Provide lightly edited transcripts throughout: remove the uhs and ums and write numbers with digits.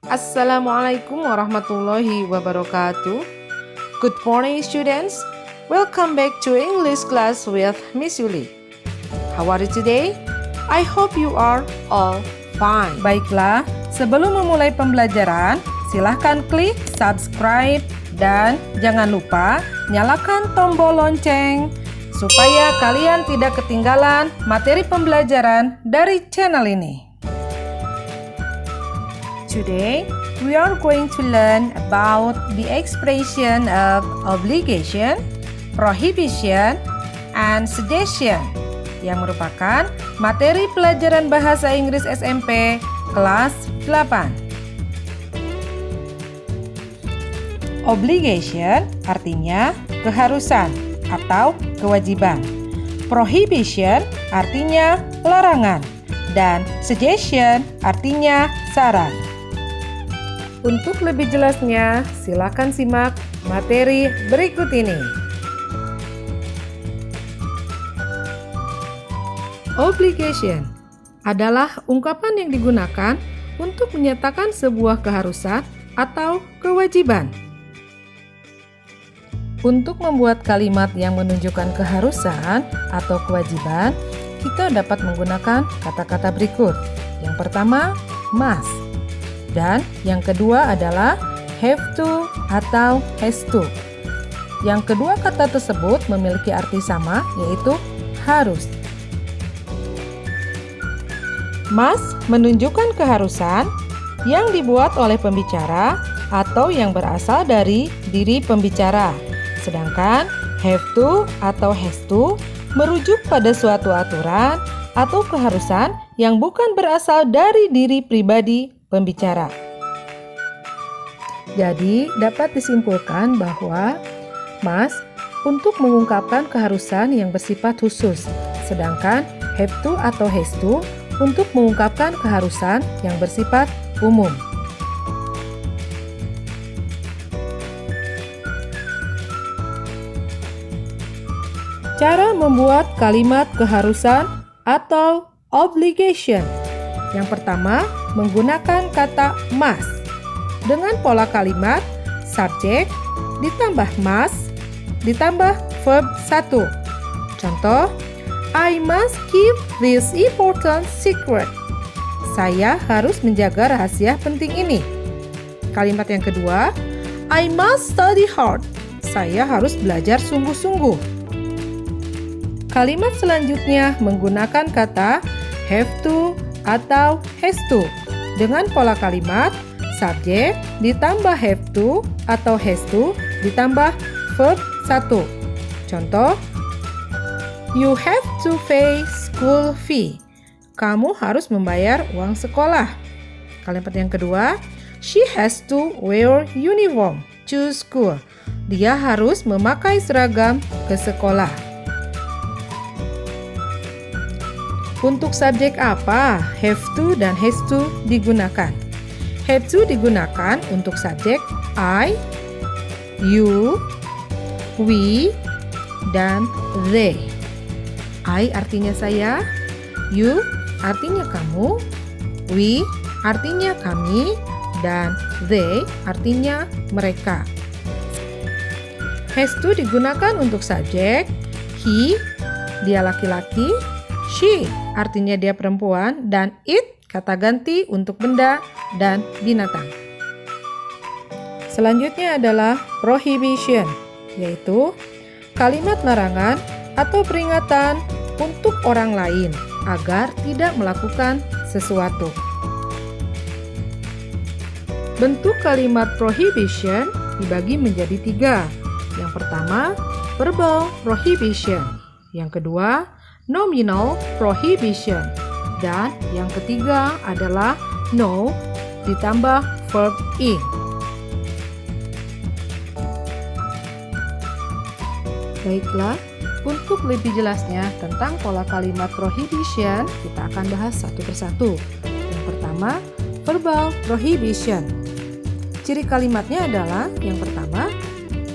Assalamualaikum warahmatullahi wabarakatuh. Good morning students. Welcome back to English class with Miss Yuli. How are you today? I hope you are all fine. Baiklah, sebelum memulai pembelajaran, silahkan klik subscribe dan jangan lupa nyalakan tombol lonceng supaya kalian tidak ketinggalan materi pembelajaran dari channel ini. Today, we are going to learn about the expression of obligation, prohibition, and suggestion yang merupakan materi pelajaran bahasa Inggris SMP kelas 8. Obligation artinya keharusan atau kewajiban. Prohibition artinya larangan. Dan suggestion artinya saran. Untuk lebih jelasnya, silakan simak materi berikut ini. Obligation adalah ungkapan yang digunakan untuk menyatakan sebuah keharusan atau kewajiban. Untuk membuat kalimat yang menunjukkan keharusan atau kewajiban, kita dapat menggunakan kata-kata berikut. Yang pertama, must. Dan yang kedua adalah have to atau has to. Yang kedua kata tersebut memiliki arti sama, yaitu harus. Must menunjukkan keharusan yang dibuat oleh pembicara atau yang berasal dari diri pembicara. Sedangkan have to atau has to merujuk pada suatu aturan atau keharusan yang bukan berasal dari diri pribadi pembicara. Jadi, dapat disimpulkan bahwa must untuk mengungkapkan keharusan yang bersifat khusus, sedangkan have to atau has to untuk mengungkapkan keharusan yang bersifat umum. Cara membuat kalimat keharusan atau obligation. Yang pertama, menggunakan kata must. Dengan pola kalimat subjek ditambah must ditambah verb 1. Contoh, I must keep this important secret. Saya harus menjaga rahasia penting ini. Kalimat yang kedua, I must study hard. Saya harus belajar sungguh-sungguh. Kalimat selanjutnya menggunakan kata have to atau has to. Dengan pola kalimat subjek ditambah have to atau has to ditambah verb 1. Contoh, you have to pay school fee. Kamu harus membayar uang sekolah. Kalimat yang kedua, she has to wear uniform to school. Dia harus memakai seragam ke sekolah. Untuk subjek apa have to dan has to digunakan? Have to digunakan untuk subjek I, you, we, dan they. I artinya saya, you artinya kamu, we artinya kami, dan they artinya mereka. Has to digunakan untuk subjek he, dia laki-laki, she artinya dia perempuan, dan it kata ganti untuk benda dan binatang. Selanjutnya adalah prohibition, yaitu kalimat larangan atau peringatan untuk orang lain agar tidak melakukan sesuatu. Bentuk kalimat prohibition dibagi menjadi 3. Yang pertama, verbal prohibition. Yang kedua, nominal prohibition. Dan yang ketiga adalah no ditambah verb in. Baiklah, untuk lebih jelasnya tentang pola kalimat prohibition, kita akan bahas satu persatu. Yang pertama, verbal prohibition. Ciri kalimatnya adalah yang pertama,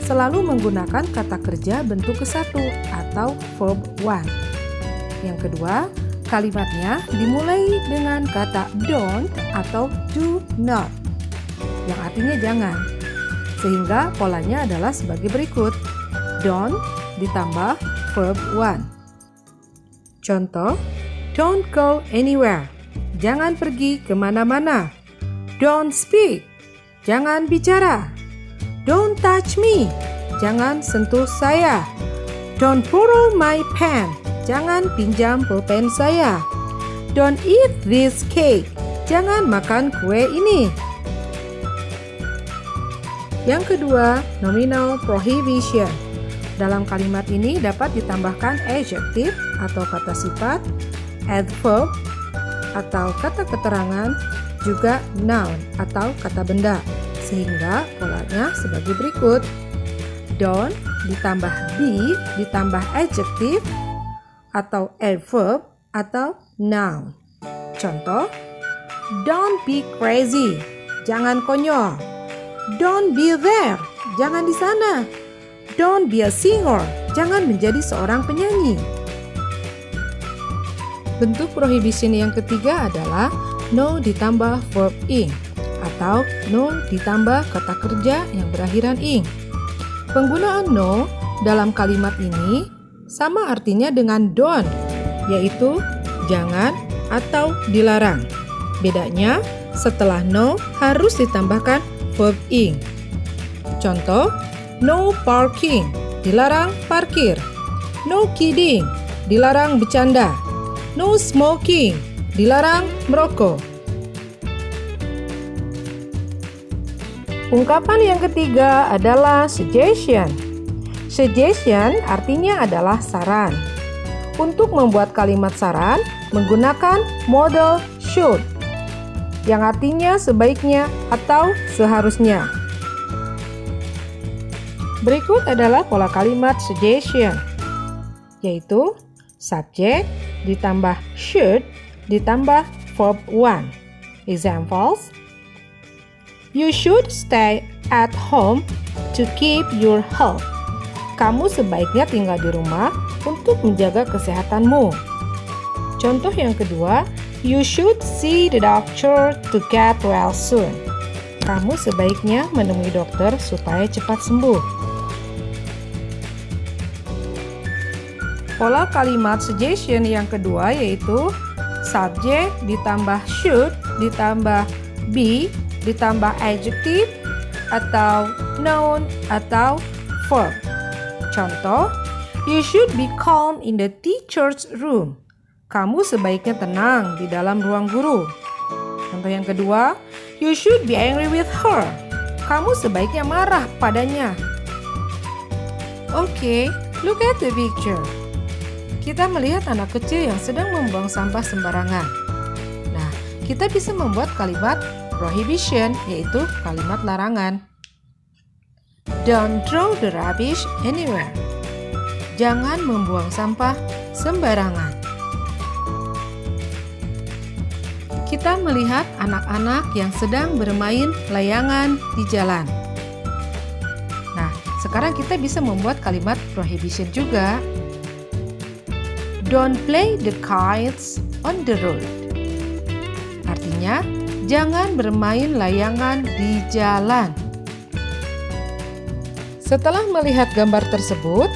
selalu menggunakan kata kerja bentuk ke-1 atau verb 1. Yang kedua, kalimatnya dimulai dengan kata don't atau do not. yang artinya jangan. Sehingga polanya adalah sebagai berikut. Don't ditambah verb one. Contoh, don't go anywhere. Jangan pergi kemana-mana. Don't speak. Jangan bicara. Don't touch me. Jangan sentuh saya. Don't borrow my pen. Jangan pinjam pulpen saya. Don't eat this cake. Jangan makan kue ini. Yang kedua, nominal prohibition. Dalam kalimat ini dapat ditambahkan adjective atau kata sifat, adverb atau kata keterangan, juga noun atau kata benda. Sehingga polanya sebagai berikut. Don't ditambah be ditambah adjective atau adverb atau noun. Contoh, don't be crazy. Jangan konyol. Don't be there. Jangan di sana. Don't be a singer. Jangan menjadi seorang penyanyi. Bentuk prohibition yang ketiga adalah no ditambah verb ing atau no ditambah kata kerja yang berakhiran ing. Penggunaan no dalam kalimat ini sama artinya dengan don't, yaitu jangan atau dilarang. Bedanya, setelah no harus ditambahkan verb ing. Contoh, no parking, dilarang parkir. No kidding, dilarang bercanda. No smoking, dilarang merokok. Ungkapan yang ketiga adalah suggestion. Suggestion artinya adalah saran. Untuk membuat kalimat saran, menggunakan model should, yang artinya sebaiknya atau seharusnya. Berikut adalah pola kalimat suggestion, yaitu subject ditambah should ditambah verb one. Examples: you should stay at home to keep your health. Kamu sebaiknya tinggal di rumah untuk menjaga kesehatanmu. Contoh yang kedua, you should see the doctor to get well soon. Kamu sebaiknya menemui dokter supaya cepat sembuh. Pola kalimat suggestion yang kedua yaitu subject ditambah should ditambah be ditambah adjective atau noun atau verb. Contoh, you should be calm in the teacher's room. Kamu sebaiknya tenang di dalam ruang guru. Contoh yang kedua, you should be angry with her. Kamu sebaiknya marah padanya. Oke, look at the picture. Kita melihat anak kecil yang sedang membuang sampah sembarangan. Nah, kita bisa membuat kalimat prohibition, yaitu kalimat larangan. Don't throw the rubbish anywhere. Jangan membuang sampah sembarangan. Kita melihat anak-anak yang sedang bermain layangan di jalan. Nah, sekarang kita bisa membuat kalimat prohibition juga. Don't play the kites on the road. Artinya, jangan bermain layangan di jalan. Setelah melihat gambar tersebut,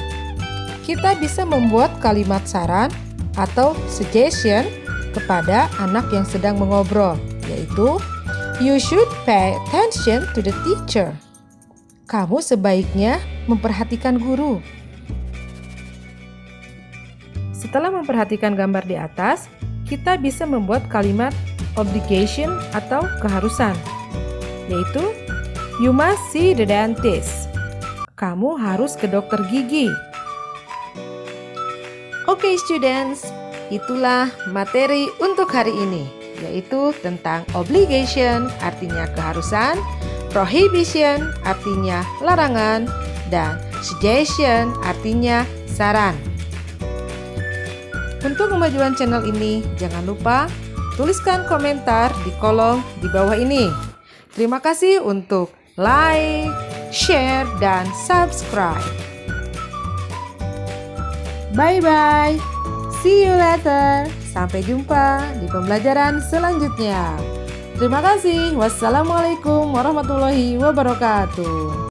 kita bisa membuat kalimat saran atau suggestion kepada anak yang sedang mengobrol, yaitu you should pay attention to the teacher. Kamu sebaiknya memperhatikan guru. Setelah memperhatikan gambar di atas, kita bisa membuat kalimat obligation atau keharusan, yaitu you must see the dentist. Kamu harus ke dokter gigi. Oke, students, itulah materi untuk hari ini, yaitu tentang obligation artinya keharusan, prohibition artinya larangan, dan suggestion artinya saran. Untuk kemajuan channel ini, jangan lupa tuliskan komentar di kolom di bawah ini. Terima kasih untuk like, share, dan subscribe. Bye-bye. See you later. Sampai jumpa di pembelajaran selanjutnya. Terima kasih. Wassalamualaikum warahmatullahi wabarakatuh.